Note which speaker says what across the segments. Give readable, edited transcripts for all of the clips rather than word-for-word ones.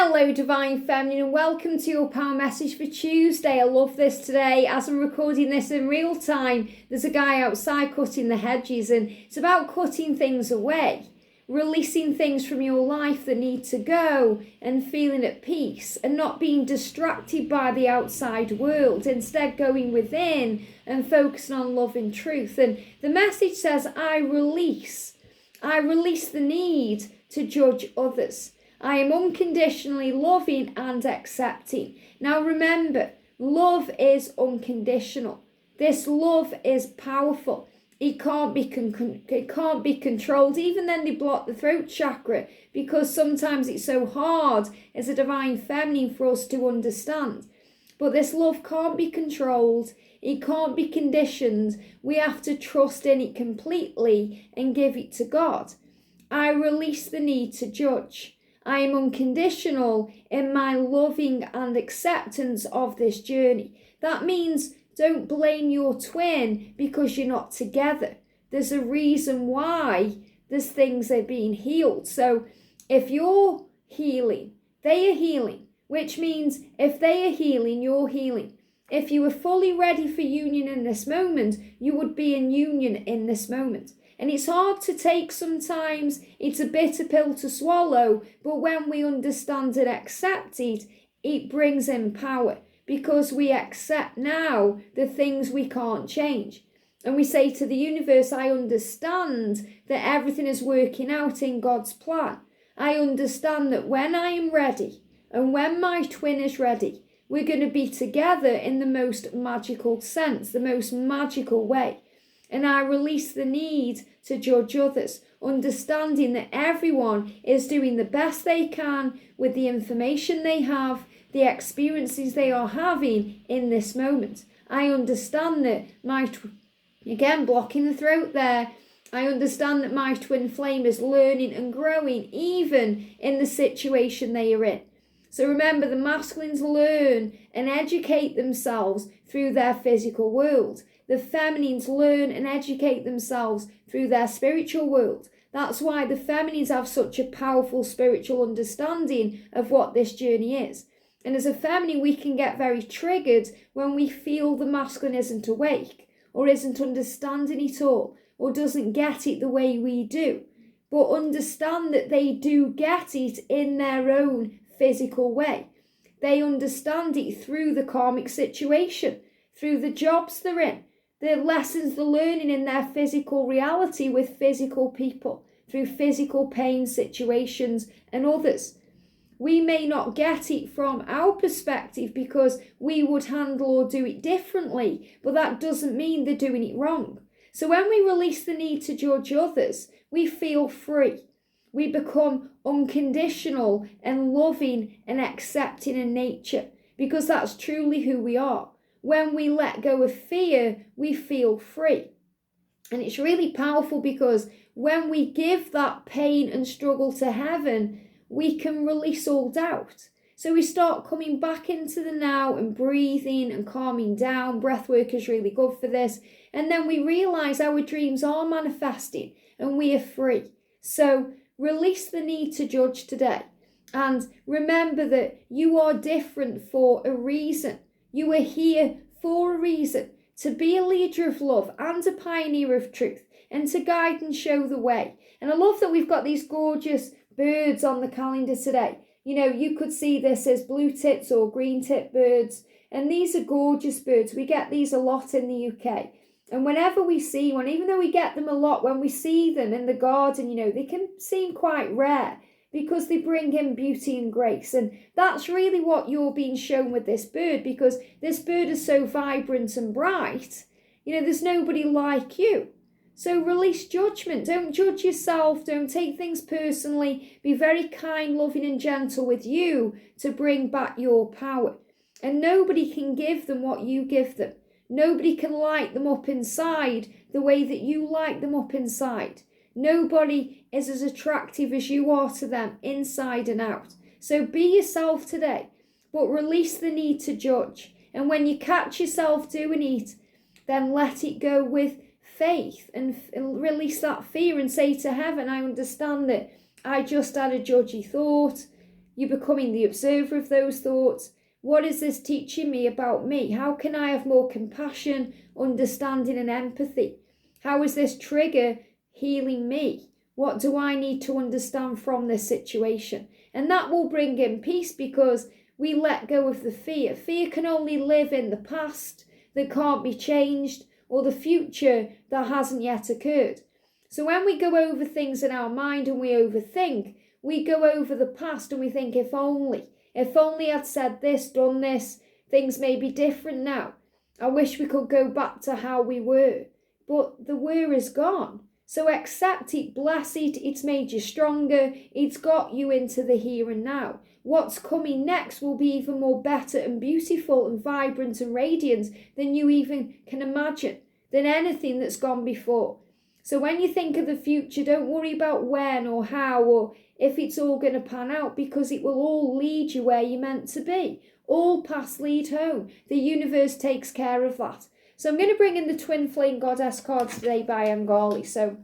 Speaker 1: Hello Divine Feminine and welcome to your power message for Tuesday. I love this today. As I'm recording this in real time, there's a guy outside cutting the hedges, and it's about cutting things away, releasing things from your life that need to go and feeling at peace and not being distracted by the outside world, instead going within and focusing on love and truth. And the message says, I release the need to judge others. I am unconditionally loving and accepting. Now remember, love is unconditional. This love is powerful. It can't be controlled. Even then they block the throat chakra because sometimes it's so hard as a divine feminine for us to understand. But this love can't be controlled. It can't be conditioned. We have to trust in it completely and give it to God. I release the need to judge. I am unconditional in my loving and acceptance of this journey. That means don't blame your twin because you're not together. There's a reason why there's things that are being healed. So if you're healing, they are healing, which means if they are healing, you're healing. If you were fully ready for union in this moment, you would be in union in this moment. And it's hard to take sometimes, it's a bitter pill to swallow, but when we understand and accept it, it brings in power because we accept now the things we can't change. And we say to the universe, I understand that everything is working out in God's plan. I understand that when I am ready and when my twin is ready, we're going to be together in the most magical sense, the most magical way. And I release the need to judge others, understanding that everyone is doing the best they can with the information they have, the experiences they are having in this moment. I understand that again, blocking the throat there, I understand that my twin flame is learning and growing even in the situation they are in. So remember, the masculines learn and educate themselves through their physical world. The feminines learn and educate themselves through their spiritual world. That's why the feminines have such a powerful spiritual understanding of what this journey is. And as a feminine, we can get very triggered when we feel the masculine isn't awake or isn't understanding it all or doesn't get it the way we do. But understand that they do get it in their own physical way. They understand it through the karmic situation, through the jobs they're in, the lessons they're learning in their physical reality with physical people, through physical pain situations and others. We may not get it from our perspective because we would handle or do it differently, but that doesn't mean they're doing it wrong. So when we release the need to judge others, we feel free. We become unconditional and loving and accepting in nature because that's truly who we are. When we let go of fear, we feel free. And it's really powerful because when we give that pain and struggle to heaven, we can release all doubt. So we start coming back into the now and breathing and calming down. Breath work is really good for this. And then we realize our dreams are manifesting and we are free. So release the need to judge today. And remember that you are different for a reason. You are here for a reason, to be a leader of love and a pioneer of truth and to guide and show the way. And I love that we've got these gorgeous birds on the calendar today. You know, you could see this as blue tits or green tit birds. And these are gorgeous birds. We get these a lot in the UK. And whenever we see one, even though we get them a lot, when we see them in the garden, you know, they can seem quite rare because they bring in beauty and grace. And that's really what you're being shown with this bird, because this bird is so vibrant and bright. You know, there's nobody like you. So release judgment. Don't judge yourself. Don't take things personally. Be very kind, loving and gentle with you to bring back your power. And nobody can give them what you give them. Nobody can light them up inside the way that you light them up inside. Nobody is as attractive as you are to them inside and out. So be yourself today, but release the need to judge. And when you catch yourself doing it, then let it go with faith and release that fear and say to heaven, I understand that I just had a judgy thought. You're becoming the observer of those thoughts. What is this teaching me about me? How can I have more compassion, understanding, and empathy? How is this trigger healing me? What do I need to understand from this situation? And that will bring in peace because we let go of the fear. Fear can only live in the past that can't be changed or the future that hasn't yet occurred. So when we go over things in our mind and we overthink, we go over the past and we think, if only I'd said this, done this, things may be different now. I wish we could go back to how we were. But the were is gone. So accept it, bless it, it's made you stronger, it's got you into the here and now. What's coming next will be even more better and beautiful and vibrant and radiant than you even can imagine, than anything that's gone before. So when you think of the future, don't worry about when or how or if it's all going to pan out, because it will all lead you where you're meant to be. All paths lead home. The universe takes care of that. So I'm going to bring in the Twin Flame Goddess card today by Angali. So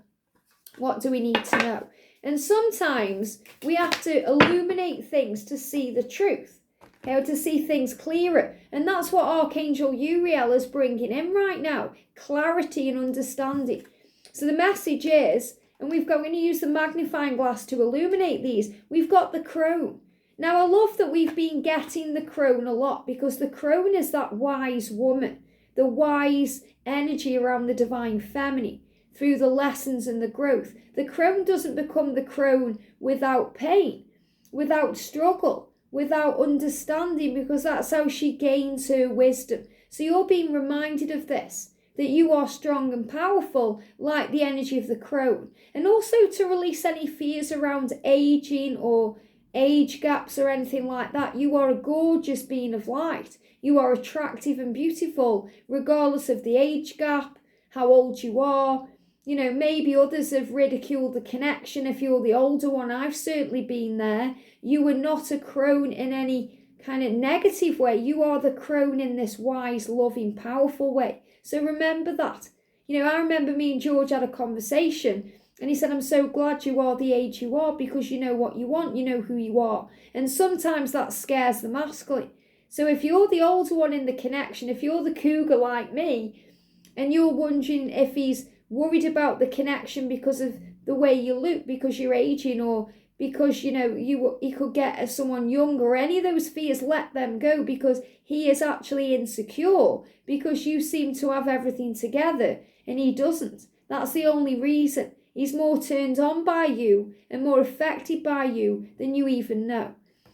Speaker 1: what do we need to know? And sometimes we have to illuminate things to see the truth, to see things clearer. And that's what Archangel Uriel is bringing in right now, clarity and understanding. So the message is, and we're going to use the magnifying glass to illuminate these, we've got the Crone. Now I love that we've been getting the Crone a lot because the Crone is that wise woman, the wise energy around the divine feminine through the lessons and the growth. The Crone doesn't become the Crone without pain, without struggle, without understanding, because that's how she gains her wisdom. So you're being reminded of this, that you are strong and powerful like the energy of the Crone. And also to release any fears around aging or age gaps or anything like that. You are a gorgeous being of light. You are attractive and beautiful, regardless of the age gap, how old you are. You know, maybe others have ridiculed the connection if you're the older one. I've certainly been there. You are not a Crone in any kind of negative way. You are the Crone in this wise, loving, powerful way. So remember that. You know, I remember me and George had a conversation and he said, I'm so glad you are the age you are because you know what you want, you know who you are. And sometimes that scares the masculine. So if you're the older one in the connection, if you're the cougar like me, and you're wondering if he's worried about the connection because of the way you look, because you're aging, or because, you know, he could get as someone younger, or any of those fears, let them go, because he is actually insecure, because you seem to have everything together and he doesn't. That's the only reason. He's more turned on by you and more affected by you than you even know.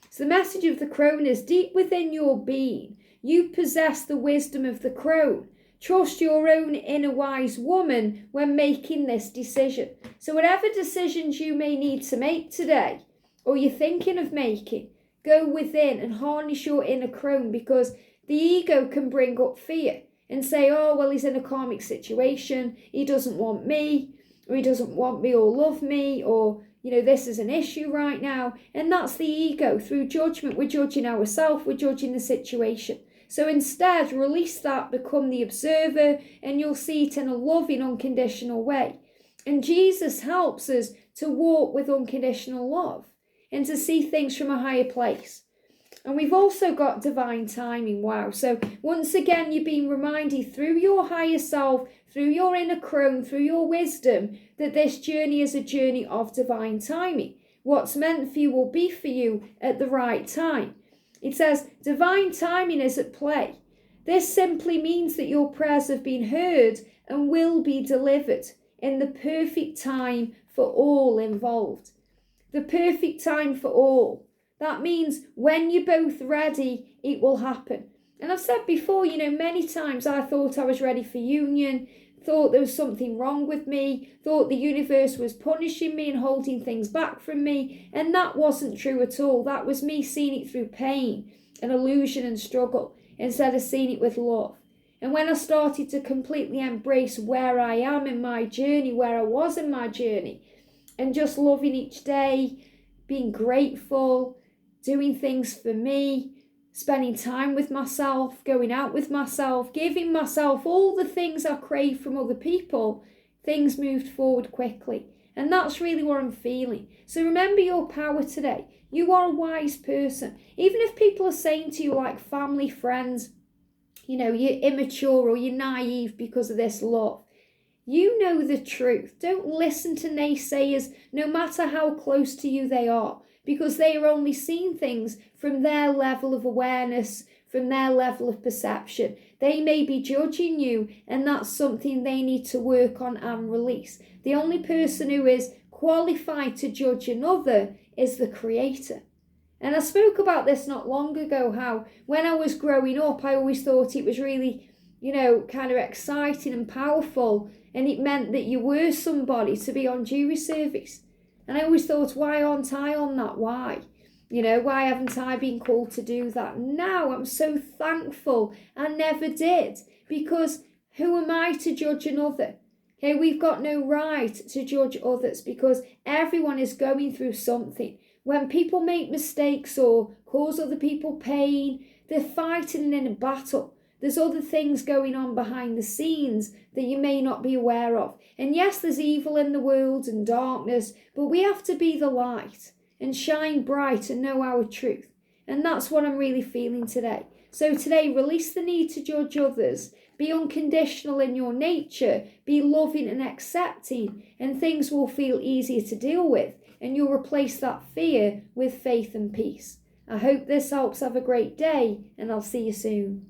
Speaker 1: So the message of the Crone is, deep within your being, you possess the wisdom of the Crone. Trust your own inner wise woman when making this decision. So whatever decisions you may need to make today, or you're thinking of making, go within and harness your inner Crone, because the ego can bring up fear and say, oh, well, he's in a karmic situation, he doesn't want me, or he doesn't want me or love me, or, you know, this is an issue right now. And that's the ego. Through judgment, we're judging ourselves, we're judging the situation. So instead, release that, become the observer, and you'll see it in a loving, unconditional way. And Jesus helps us to walk with unconditional love and to see things from a higher place. And we've also got divine timing. Wow. So once again, you're being reminded through your higher self, through your inner Crone, through your wisdom, that this journey is a journey of divine timing. What's meant for you will be for you at the right time. It says divine timing is at play. This simply means that your prayers have been heard and will be delivered in the perfect time for all involved. The perfect time for all. That means when you're both ready, it will happen. And I've said before, you know, many times I thought I was ready for union, thought there was something wrong with me, thought the universe was punishing me and holding things back from me. And that wasn't true at all. That was me seeing it through pain and illusion and struggle instead of seeing it with love. And when I started to completely embrace where I am in my journey, where I was in my journey, and just loving each day, being grateful, doing things for me, spending time with myself, going out with myself, giving myself all the things I crave from other people, things moved forward quickly. And that's really what I'm feeling. So remember your power today. You are a wise person. Even if people are saying to you, like family, friends, you're immature or you're naive because of this love. You know the truth. Don't listen to naysayers, no matter how close to you they are, because they are only seeing things from their level of awareness, from their level of perception. They may be judging you, and that's something they need to work on and release. The only person who is qualified to judge another is the Creator. And I spoke about this not long ago, how when I was growing up, I always thought it was really, kind of exciting and powerful, and it meant that you were somebody to be on jury service. And I always thought, why aren't I on that? Why? Why haven't I been called to do that? Now I'm so thankful I never did, because who am I to judge another? Okay, we've got no right to judge others, because everyone is going through something. When people make mistakes or cause other people pain, they're fighting in a battle. There's other things going on behind the scenes that you may not be aware of. And yes, there's evil in the world and darkness, but we have to be the light and shine bright and know our truth. And that's what I'm really feeling today. So today, release the need to judge others. Be unconditional in your nature. Be loving and accepting, and things will feel easier to deal with. And you'll replace that fear with faith and peace. I hope this helps. Have a great day, and I'll see you soon.